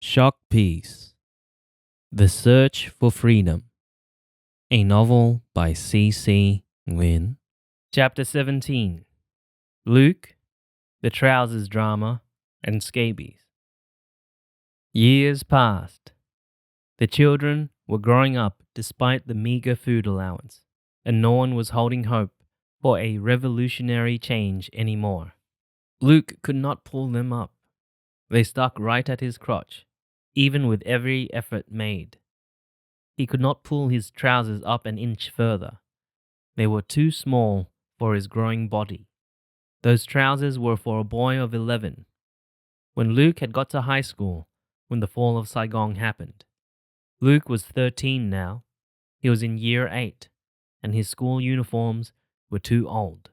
Shock Piece: The Search for Freedom, a novel by C. Nguyen. Chapter 17: Luke, the Trousers Drama, and Scabies. Years passed. The children were growing up despite the meager food allowance, and no one was holding hope for a revolutionary change anymore. Luke could not pull them up. They stuck right at his crotch, even with every effort made. He could not pull his trousers up an inch further. They were too small for his growing body. Those trousers were for a boy of 11. When Luke had got to high school, when the fall of Saigon happened, Luke was 13 now. He was in year 8, and his school uniforms were too old.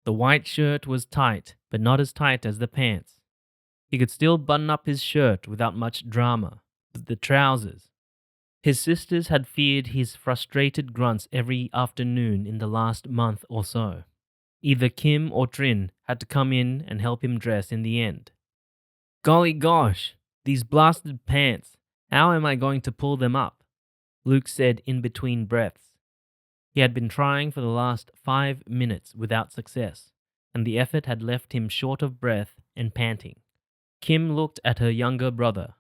The white shirt was tight, but not as tight as the pants. He could still button up his shirt without much drama, but the trousers. His sisters had feared his frustrated grunts every afternoon in the last month or so. Either Kim or Trin had to come in and help him dress in the end. Golly gosh, these blasted pants. How am I going to pull them up? Luke said in between breaths. He had been trying for the last 5 minutes without success, and the effort had left him short of breath and panting. Kim looked at her younger brother.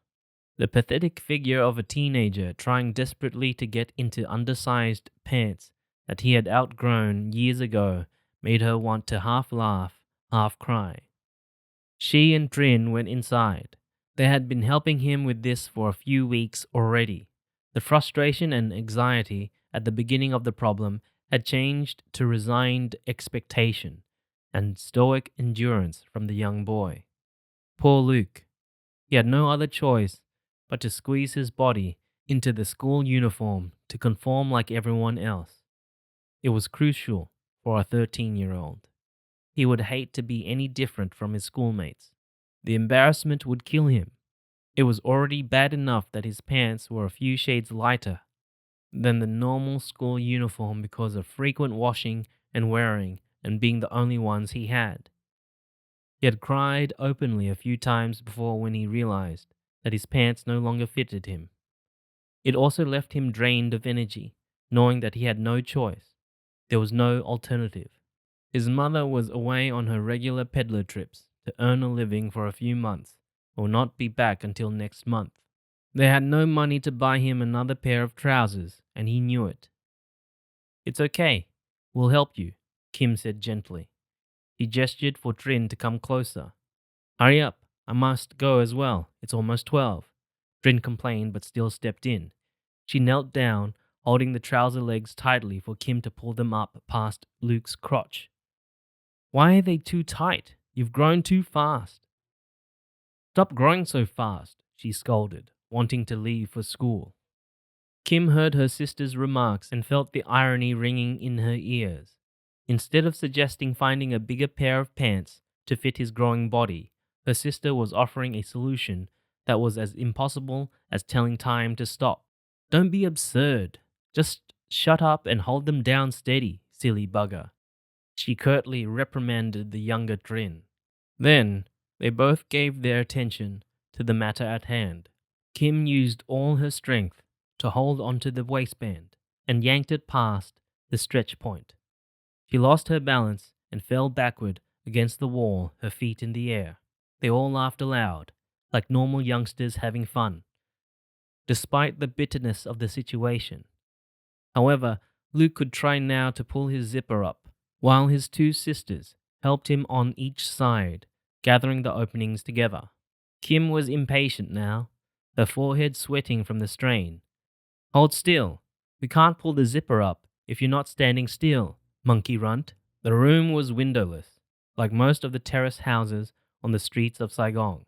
The pathetic figure of a teenager trying desperately to get into undersized pants that he had outgrown years ago made her want to half laugh, half cry. She and Trin went inside. They had been helping him with this for a few weeks already. The frustration and anxiety at the beginning of the problem had changed to resigned expectation and stoic endurance from the young boy. Poor Luke. He had no other choice but to squeeze his body into the school uniform to conform like everyone else. It was crucial for a 13-year-old. He would hate to be any different from his schoolmates. The embarrassment would kill him. It was already bad enough that his pants were a few shades lighter than the normal school uniform because of frequent washing and wearing and being the only ones he had. He had cried openly a few times before when he realized that his pants no longer fitted him. It also left him drained of energy, knowing that he had no choice. There was no alternative. His mother was away on her regular peddler trips to earn a living for a few months, and would not be back until next month. They had no money to buy him another pair of trousers, and he knew it. "It's okay. We'll help you," Kim said gently. He gestured for Trin to come closer. "Hurry up. I must go as well. It's almost 12. Trin complained but still stepped in. She knelt down, holding the trouser legs tightly for Kim to pull them up past Luke's crotch. "Why are they too tight? You've grown too fast." "Stop growing so fast," she scolded, wanting to leave for school. Kim heard her sister's remarks and felt the irony ringing in her ears. Instead of suggesting finding a bigger pair of pants to fit his growing body, her sister was offering a solution that was as impossible as telling time to stop. "Don't be absurd. Just shut up and hold them down steady, silly bugger," she curtly reprimanded the younger Trin. Then they both gave their attention to the matter at hand. Kim used all her strength to hold onto the waistband and yanked it past the stretch point. She lost her balance and fell backward against the wall, her feet in the air. They all laughed aloud, like normal youngsters having fun, despite the bitterness of the situation. However, Luke could try now to pull his zipper up, while his two sisters helped him on each side, gathering the openings together. Kim was impatient now, her forehead sweating from the strain. "Hold still. We can't pull the zipper up if you're not standing still, monkey runt." The room was windowless, like most of the terrace houses on the streets of Saigon,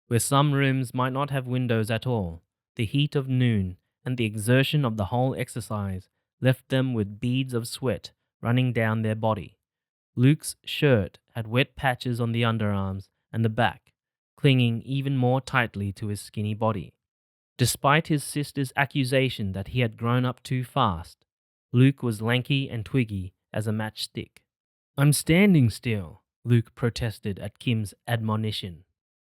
where some rooms might not have windows at all. The heat of noon and the exertion of the whole exercise left them with beads of sweat running down their body. Luke's shirt had wet patches on the underarms and the back, clinging even more tightly to his skinny body. Despite his sister's accusation that he had grown up too fast, Luke was lanky and twiggy as a matchstick. "I'm standing still," Luke protested at Kim's admonition.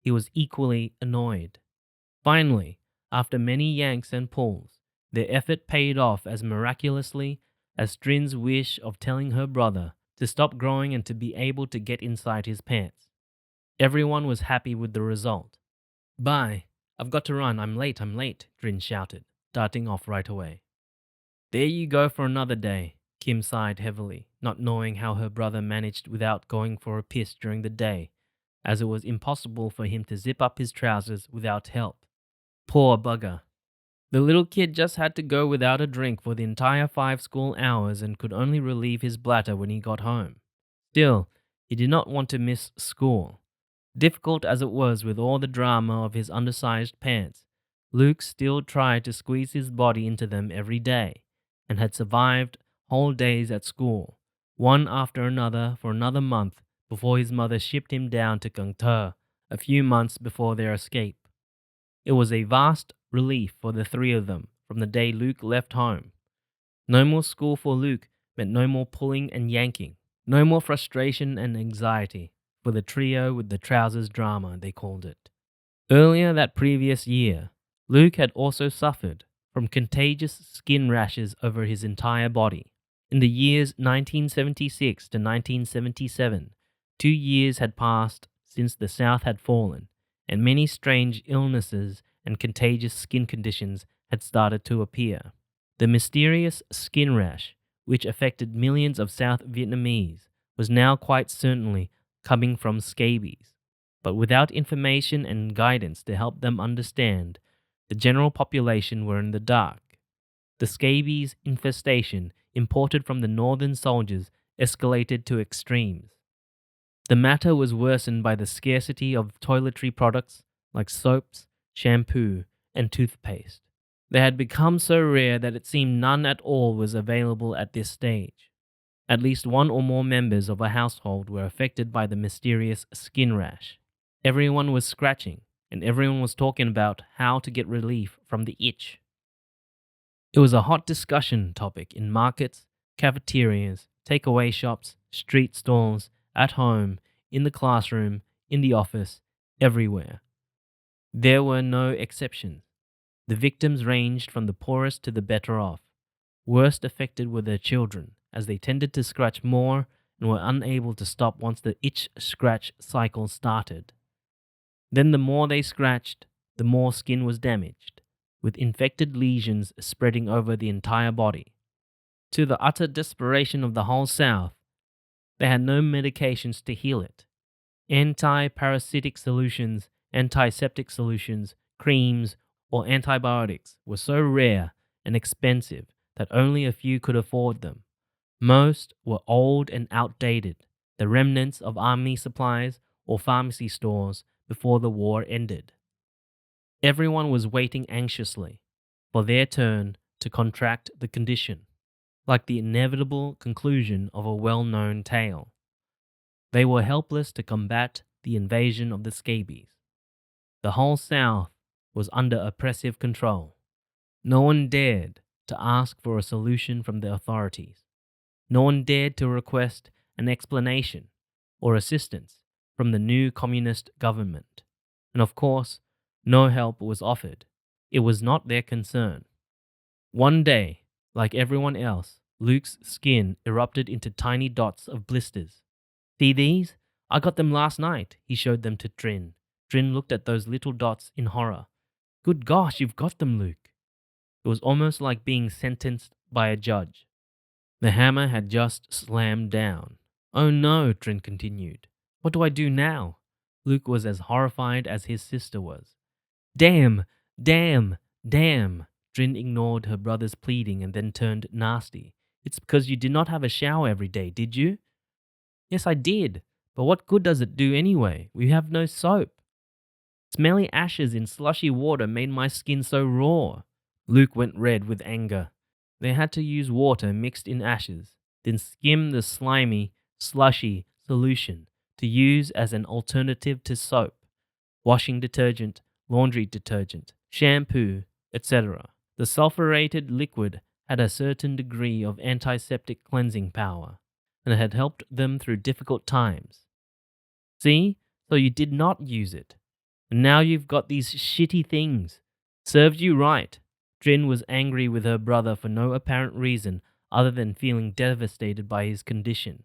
He was equally annoyed. Finally, after many yanks and pulls, their effort paid off as miraculously as Trin's wish of telling her brother to stop growing and to be able to get inside his pants. Everyone was happy with the result. Bye. I've got to run. I'm late, Trin shouted, darting off right away. There you go for another day, Kim sighed heavily, not knowing how her brother managed without going for a piss during the day, as it was impossible for him to zip up his trousers without help. Poor bugger. The little kid just had to go without a drink for the entire 5 school hours and could only relieve his bladder when he got home. Still, he did not want to miss school. Difficult as it was with all the drama of his undersized pants, Luke still tried to squeeze his body into them every day, and had survived whole days at school, one after another for another month before his mother shipped him down to Kangter a few months before their escape. It was a vast relief for the three of them from the day Luke left home. No more school for Luke meant no more pulling and yanking, no more frustration and anxiety for the trio with the trousers drama, they called it. Earlier that previous year, Luke had also suffered from contagious skin rashes over his entire body. In the years 1976 to 1977, 2 years had passed since the South had fallen, and many strange illnesses and contagious skin conditions had started to appear. The mysterious skin rash, which affected millions of South Vietnamese, was now quite certainly coming from scabies. But without information and guidance to help them understand, the general population were in the dark. The scabies infestation imported from the northern soldiers escalated to extremes. The matter was worsened by the scarcity of toiletry products like soaps, shampoo, and toothpaste. They had become so rare that it seemed none at all was available at this stage. At least one or more members of a household were affected by the mysterious skin rash. Everyone was scratching, and everyone was talking about how to get relief from the itch. It was a hot discussion topic in markets, cafeterias, takeaway shops, street stalls, at home, in the classroom, in the office, everywhere. There were no exceptions. The victims ranged from the poorest to the better off. Worst affected were their children, as they tended to scratch more and were unable to stop once the itch-scratch cycle started. Then the more they scratched, the more skin was damaged, with infected lesions spreading over the entire body. To the utter desperation of the whole South, they had no medications to heal it. Anti-parasitic solutions, antiseptic solutions, creams, or antibiotics were so rare and expensive that only a few could afford them. Most were old and outdated, the remnants of army supplies or pharmacy stores before the war ended. Everyone was waiting anxiously for their turn to contract the condition, like the inevitable conclusion of a well-known tale. They were helpless to combat the invasion of the scabies. The whole South was under oppressive control. No one dared to ask for a solution from the authorities. No one dared to request an explanation or assistance from the new communist government. And of course, no help was offered. It was not their concern. One day, like everyone else, Luke's skin erupted into tiny dots of blisters. See these? I got them last night, he showed them to Trin. Trin looked at those little dots in horror. Good gosh, you've got them, Luke. It was almost like being sentenced by a judge. The hammer had just slammed down. Oh no, Trin continued. What do I do now? Luke was as horrified as his sister was. Damn, damn, damn. Trin ignored her brother's pleading and then turned nasty. It's because you did not have a shower every day, did you? Yes, I did. But what good does it do anyway? We have no soap. Smelly ashes in slushy water made my skin so raw. Luke went red with anger. They had to use water mixed in ashes, then skim the slimy, slushy solution to use as an alternative to soap, washing detergent, laundry detergent, shampoo, etc. The sulfurated liquid had a certain degree of antiseptic cleansing power, and it had helped them through difficult times. See? So you did not use it. And now you've got these shitty things. Served you right. Trin was angry with her brother for no apparent reason other than feeling devastated by his condition.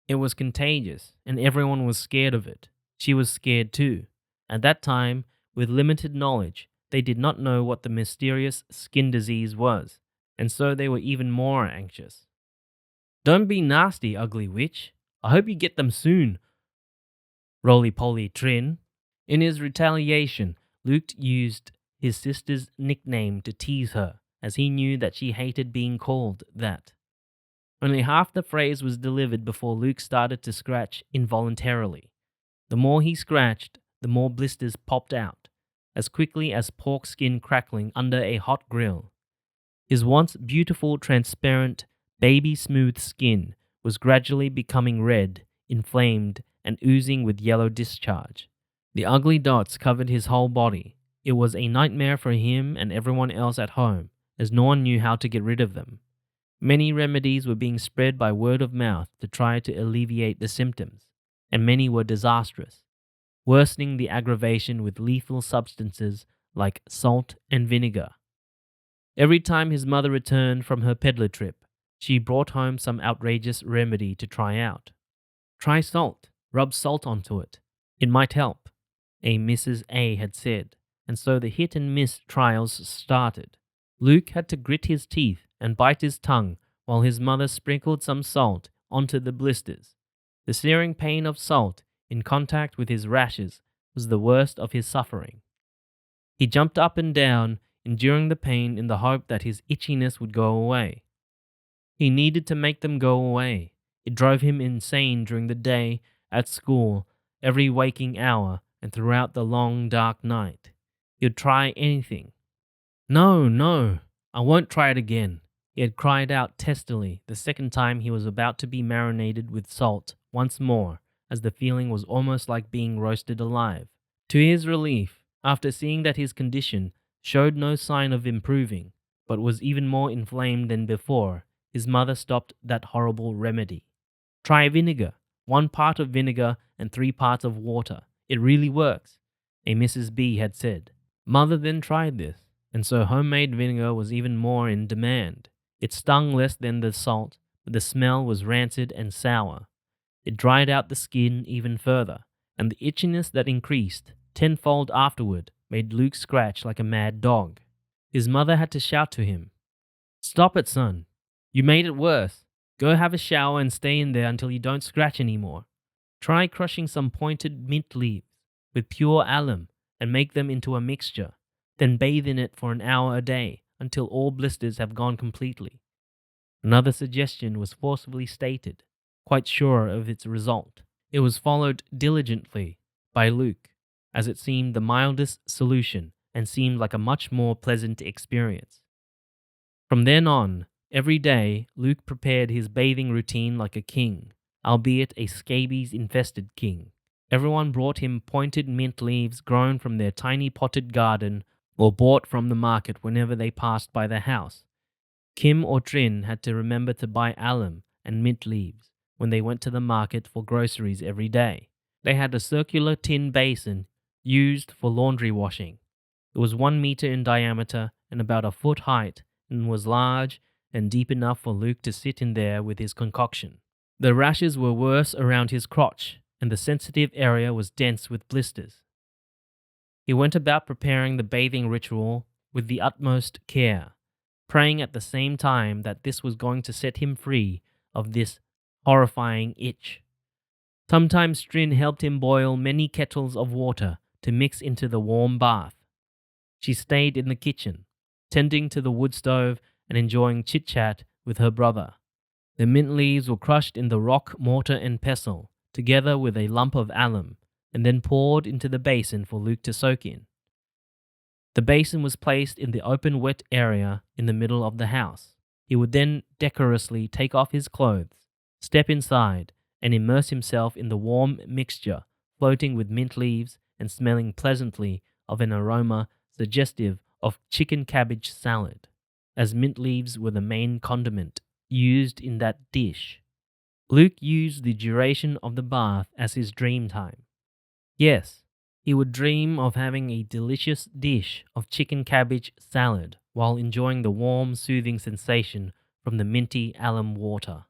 It was contagious, and everyone was scared of it. She was scared too. At that time, with limited knowledge, they did not know what the mysterious skin disease was, and so they were even more anxious. Don't be nasty, ugly witch. I hope you get them soon, roly-poly Trin. In his retaliation, Luke used his sister's nickname to tease her, as he knew that she hated being called that. Only half the phrase was delivered before Luke started to scratch involuntarily. The more he scratched, the more blisters popped out, as quickly as pork skin crackling under a hot grill. His once beautiful, transparent, baby-smooth skin was gradually becoming red, inflamed, and oozing with yellow discharge. The ugly dots covered his whole body. It was a nightmare for him and everyone else at home, as no one knew how to get rid of them. Many remedies were being spread by word of mouth to try to alleviate the symptoms, and many were disastrous, worsening the aggravation with lethal substances like salt and vinegar. Every time his mother returned from her peddler trip, she brought home some outrageous remedy to try out. Try salt, rub salt onto it. It might help, a Mrs. A had said, and so the hit and miss trials started. Luke had to grit his teeth and bite his tongue while his mother sprinkled some salt onto the blisters. The searing pain of salt in contact with his rashes was the worst of his suffering. He jumped up and down, enduring the pain in the hope that his itchiness would go away. He needed to make them go away. It drove him insane during the day, at school, every waking hour, and throughout the long, dark night. He would try anything. No, no, I won't try it again. He had cried out testily the second time he was about to be marinated with salt once more, as the feeling was almost like being roasted alive. To his relief, after seeing that his condition showed no sign of improving, but was even more inflamed than before, his mother stopped that horrible remedy. Try vinegar. 1 part of vinegar and 3 parts of water. It really works, a Mrs. B had said. Mother then tried this, and so homemade vinegar was even more in demand. It stung less than the salt, but the smell was rancid and sour. It dried out the skin even further, and the itchiness that increased tenfold afterward made Luke scratch like a mad dog. His mother had to shout to him, "Stop it, son. You made it worse. Go have a shower and stay in there until you don't scratch anymore. Try crushing some pointed mint leaves with pure alum and make them into a mixture. Then bathe in it for an hour a day until all blisters have gone completely." Another suggestion was forcefully stated, quite sure of its result. It was followed diligently by Luke, as it seemed the mildest solution and seemed like a much more pleasant experience. From then on, every day, Luke prepared his bathing routine like a king, albeit a scabies-infested king. Everyone brought him pointed mint leaves grown from their tiny potted garden or bought from the market whenever they passed by the house. Kim or Trin had to remember to buy alum and mint leaves when they went to the market for groceries every day. They had a circular tin basin used for laundry washing. It was 1 meter in diameter and about a foot height, and was large and deep enough for Luke to sit in there with his concoction. The rashes were worse around his crotch, and the sensitive area was dense with blisters. He went about preparing the bathing ritual with the utmost care, praying at the same time that this was going to set him free of this horrifying itch. Sometimes Trin helped him boil many kettles of water to mix into the warm bath. She stayed in the kitchen, tending to the wood stove and enjoying chit-chat with her brother. The mint leaves were crushed in the rock, mortar and pestle, together with a lump of alum, and then poured into the basin for Luke to soak in. The basin was placed in the open wet area in the middle of the house. He would then decorously take off his clothes, step inside, and immerse himself in the warm mixture, floating with mint leaves and smelling pleasantly of an aroma suggestive of chicken cabbage salad, as mint leaves were the main condiment used in that dish. Luke used the duration of the bath as his dream time. Yes, He would dream of having a delicious dish of chicken cabbage salad while enjoying the warm, soothing sensation from the minty alum water.